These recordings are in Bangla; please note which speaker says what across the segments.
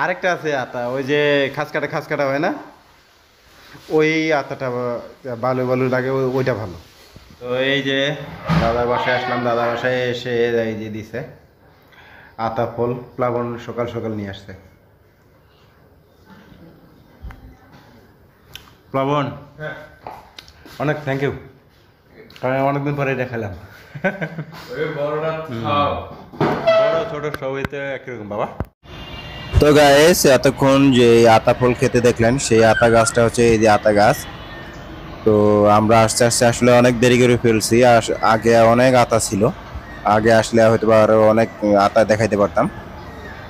Speaker 1: আরেকটা আছে আতা, ওই যে খাস কাটা হয় না, ওই আতাটা বালু বালু লাগে, ওইটা ভালো। তো এই যে দাদার বাসায় আসলাম, দাদার বাসায় এসে এই যে দিছে আতা ফল, প্লাবন সকাল সকাল নিয়ে আসছে। প্লাবন অনেক থ্যাংক ইউ, কারণ অনেকদিন পরে দেখালাম। বড় ছোট সবইতে একরকম বাবা। তো গাইস, এতক্ষণ যে আতা ফল খেতে দেখলেন, সেই আতা গাছটা হচ্ছে এই যে আতা গাছ। তো আমরা আস্তে আস্তে আসলে অনেক দেরি করে ফেলছি, আগে অনেক আতা ছিল, আগে আসলে হয়তো আরো অনেক আতা দেখাইতে পারতাম।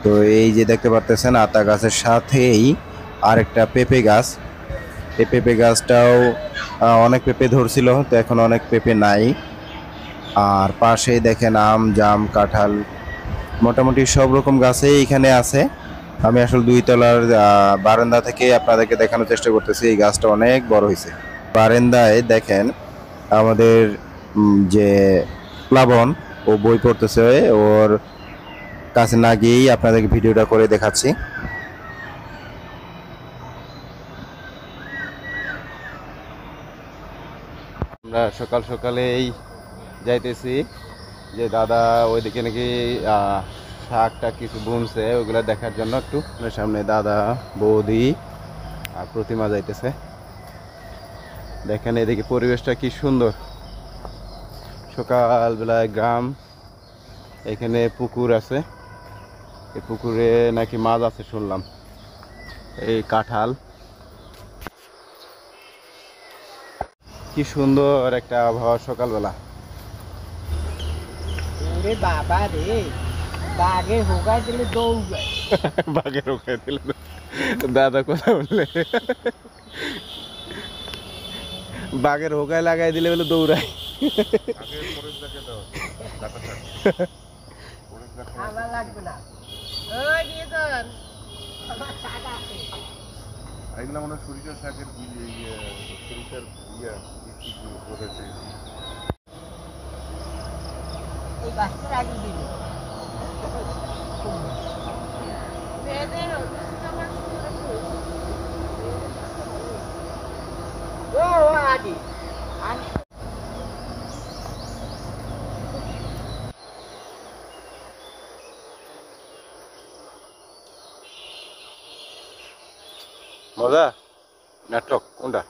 Speaker 1: তো এই যে দেখতে পারতেছেন আতা গাছের সাথেই আরেকটা পেঁপে গাছ। এই পেঁপে গাছটাও অনেক পেঁপে ধরছিল, তো এখন অনেক পেঁপে নাই। আর পাশেই দেখেন আম, জাম, কাঁঠাল, মোটামুটি সব রকম গাছেই এখানে আছে। আমি আসলে 2 তলার বারান্দা থেকে আপনাদেরকে দেখানোর চেষ্টা করতেছি। এই গাছটা অনেক বড় হয়েছে। বারান্দায় দেখেন আমাদের যে প্লাবন, ও বই পড়তেছে, ওর কাছে না গিয়েই আপনাদেরকে ভিডিওটা করে দেখাচ্ছি। আমরা সকাল সকালেই যাইতেছি, যে দাদা ওইদিকে নাকি শাকটা কিছু বুনছে, ওইগুলো দেখার জন্য একটু সামনে দাদা, বৌদি আর প্রতিমা যাইতেছে। দেখেন এদিকে পরিবেশটা কি সুন্দর, সকালবেলায় গ্রাম। এখানে পুকুর আছে, এই পুকুরে নাকি মাছ আছে শুনলাম। এই কাঁঠাল, কি সুন্দর একটা আবহাওয়া সকালবেলা।
Speaker 2: বাবা রে, বাঘে হোগাই দিলে দৌড়।
Speaker 1: বাঘে রোখাই দিল দাদা, কথা বললে বাঘের হোগায় লাগাই দিলে বলে দৌড়ায়।
Speaker 2: আমার লাগবে না, ওই নিয়ে যান। আমার শাক আছে।
Speaker 3: এগুলো মনে হয় সরিষার শাকের সরিষার বলেছে।
Speaker 2: এই গাছটা আগে দিল। ও আগে
Speaker 1: মজা নাটক কোনটা?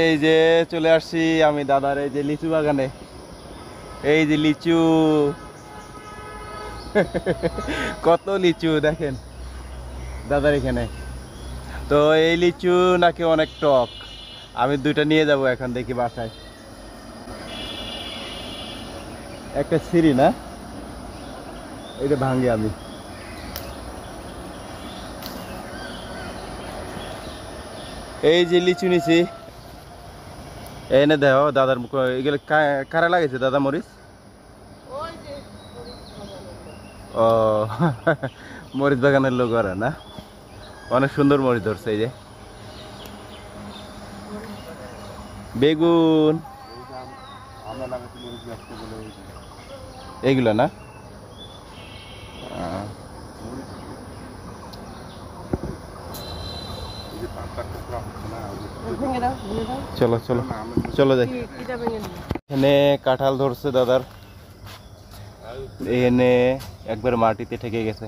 Speaker 1: এই যে চলে আসছি আমি দাদার এই যে লিচু বাগানে। এই যে লিচু, কত লিচু দেখেন দাদার এখানে। তো এই লিচু নাকি অনেক টক, আমি 2টা নিয়ে যাব এখন, দেখি বাসায়। একটা সিঁড়ি না, এটা ভাঙি আমি। এই যে লিচু নিছি, এনে দেখো দাদার মুখ, এগুলো কারা লাগাইছে দাদা? মরিচ? ও মরিচ বাগানের লোক ওরা না, অনেক সুন্দর মরিচ ধরছে। এই যে বেগুন, এইগুলো না। চলো চলো চলো দেখি। এখানে কাঁঠাল ধরছে দাদার, এখানে একবার মাটিতে ঠেকে গেছে।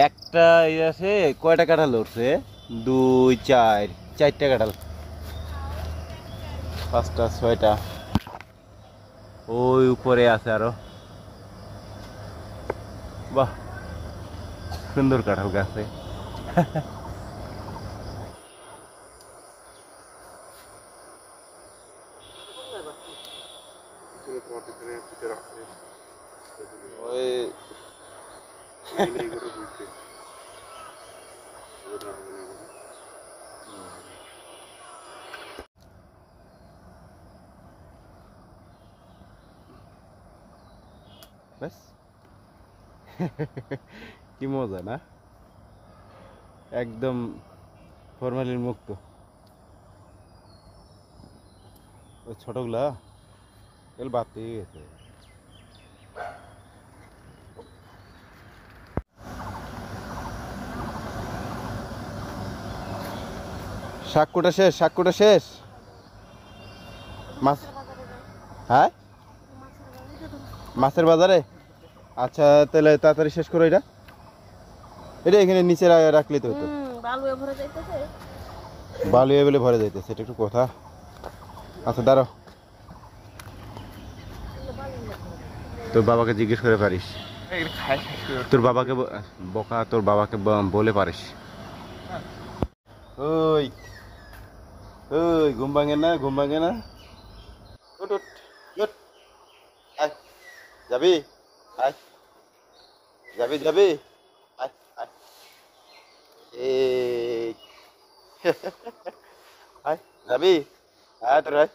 Speaker 1: একটা আছে, কয়টা কাঁঠাল ধরছে? 2, 4, 4টা কাঁঠাল, 5টা 6টা, ওই উপরে আছে আরো। বাহ, সুন্দর কাঁঠাল গাছে। কি মজা না, একদম ফরমালিন মুক্ত। ওই ছোটগুলা এগুলো বাদ দিয়ে গেছে। শাককুটা শেষ, শাককুটা শেষ। মাছ, হ্যাঁ মাছের বাজারে। আচ্ছা তাহলে তাড়াতাড়ি শেষ করো এটা। এটা এখানে নিচে রাখলে তো হতো। বালু এবেলে ভরে যাইতেছে, এটা একটু কথা। আচ্ছা দাঁড়াও, তোর বাবাকে জিজ্ঞেস করে পারিস, তোর বাবাকে বকা, তোর বাবাকে বলে পারিস। ওই ওই ঘুম ভাঙে না, ঘুম ভাঙে না। উঠ উঠ উঠ, আয় যাবি, আয় যাবি যাবি, আয় আয় এই আয় যাবি, আয় তোর আয়।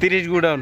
Speaker 1: তিরিশ গুডাউন।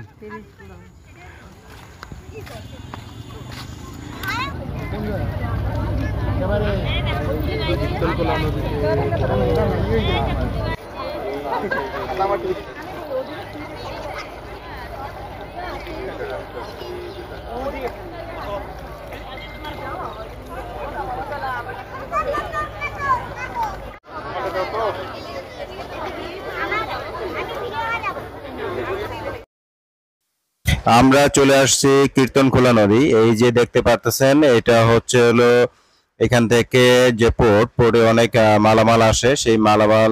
Speaker 1: আমরা চলে আসছি কীর্তনখোলা নদী। এই যে দেখতে পারতেছেন, এটা হচ্ছে হলো এখান থেকে যে পোর্টে অনেক মালামাল আসে, সেই মালামাল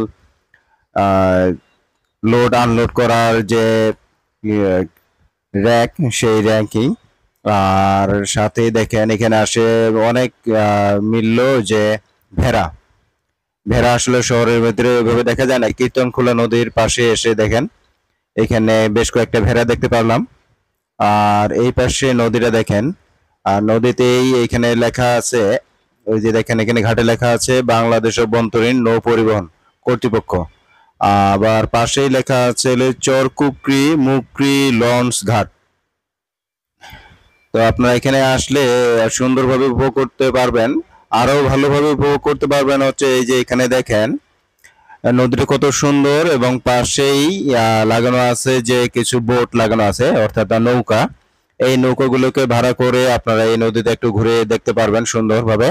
Speaker 1: লোড আনলোড করার যে র্যাক, সেই র্যাঙ্কিং। আর সাথে দেখেন এখানে আসে অনেক মিলল যে ভেড়া। ভেড়া আসলে শহরের ভিতরে ওইভাবে দেখা যায় না, কীর্তনখোলা নদীর পাশে এসে দেখেন এখানে বেশ কয়েকটা ভেড়া দেখতে পারলাম। আর এই পাশে নদীটা দেখেন, আর নদীতেই এখানে লেখা আছে, ওই যে দেখেন এখানে ঘাটে লেখা আছে বাংলাদেশ অভ্যন্তরীণ নৌ পরিবহন কর্তৃপক্ষ। আবার পাশেই লেখা আছে চরকুকরি মুকরি লঞ্চ ঘাট। তো আপনারা এখানে আসলে সুন্দরভাবে উপভোগ করতে পারবেন। আরো ভালোভাবে উপভোগ করতে পারবেন হচ্ছে এই যে এখানে দেখেন নদীটা কত সুন্দর, এবং পাশেই লাগানো আছে যে কিছু বোট লাগানো আছে, অর্থাৎ নৌকা। এই নৌকাগুলোকে ভাড়া করে আপনারা এই নদীতে একটু ঘুরে দেখতে পারবেন সুন্দরভাবে।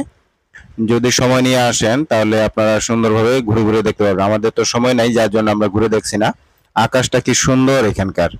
Speaker 1: যদি সময় নিয়ে আসেন তাহলে আপনারা সুন্দরভাবে ঘুরে ঘুরে দেখতে পারবেন। আমাদের তো সময় নাই, যার জন্য আমরা ঘুরে দেখছি না। আকাশটা কি সুন্দর এখানকার।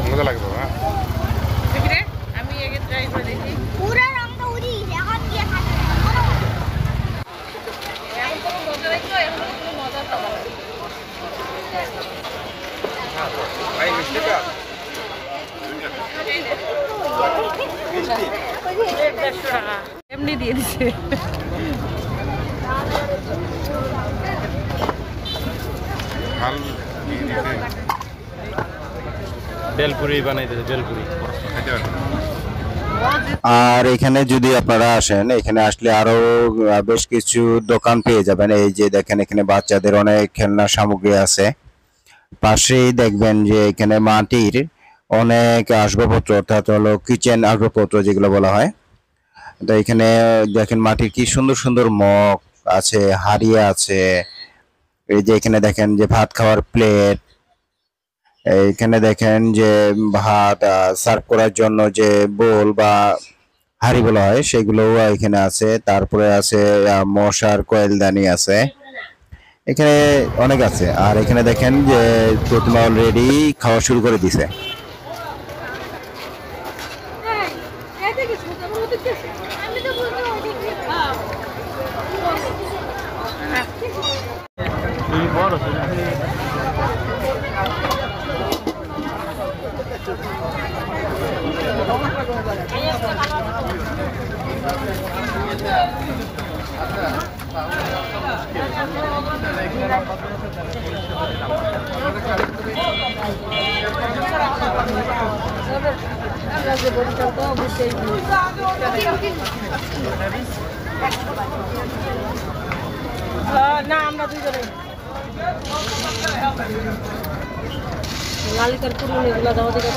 Speaker 3: মজা লাগে বাবা।
Speaker 2: আমি আগে ট্রাই করে দেখি।
Speaker 4: পুরো রংটা উড়ি এখন দিয়ে খাবে
Speaker 2: এখন কোনো মজা দেখো, এখন কোনো মজা পাবো না।
Speaker 3: ভাই মিষ্টিটা
Speaker 2: এমনি দিয়ে দিছে।
Speaker 3: ভাল দিয়ে দিতে
Speaker 1: বেলপুরি বানাইতেছে, বেলপুরি।
Speaker 3: খাইতে পারবে।
Speaker 1: আর এখানে যদি আপনারা আসেন, এখানে আসলে আরো বেশ কিছু দোকান পেয়ে যাবেন। এই যে দেখেন এখানে বাচ্চাদের অনেক খেলনা সামগ্রী আছে। পাশেই দেখবেন যে এখানে মাটির অনেক আসবাবপত্র, অর্থাৎ হলো কিচেন আসবাবপত্র যেগুলো বলা হয়। তো এখানে দেখেন মাটির কি সুন্দর সুন্দর মগ আছে, হাড়ি আছে। এই যে এখানে দেখেন যে ভাত খাওয়ার প্লেট, এইখানে দেখেন যে ভাত সার্ভ করার জন্য যে বোল বা হাঁড়ি বলা হয় সেগুলো এখানে আছে। তারপরে আছে মশার কয়েলদানি আছে, এখানে অনেক আছে। আর এখানে দেখেন যে প্রতিমা অলরেডি খাওয়া শুরু করে দিছে।
Speaker 4: আমি তো বলতে ওদিকে
Speaker 2: এই না আমরা দুজনে লালিতার পুরনো এগুলো দাও দিকে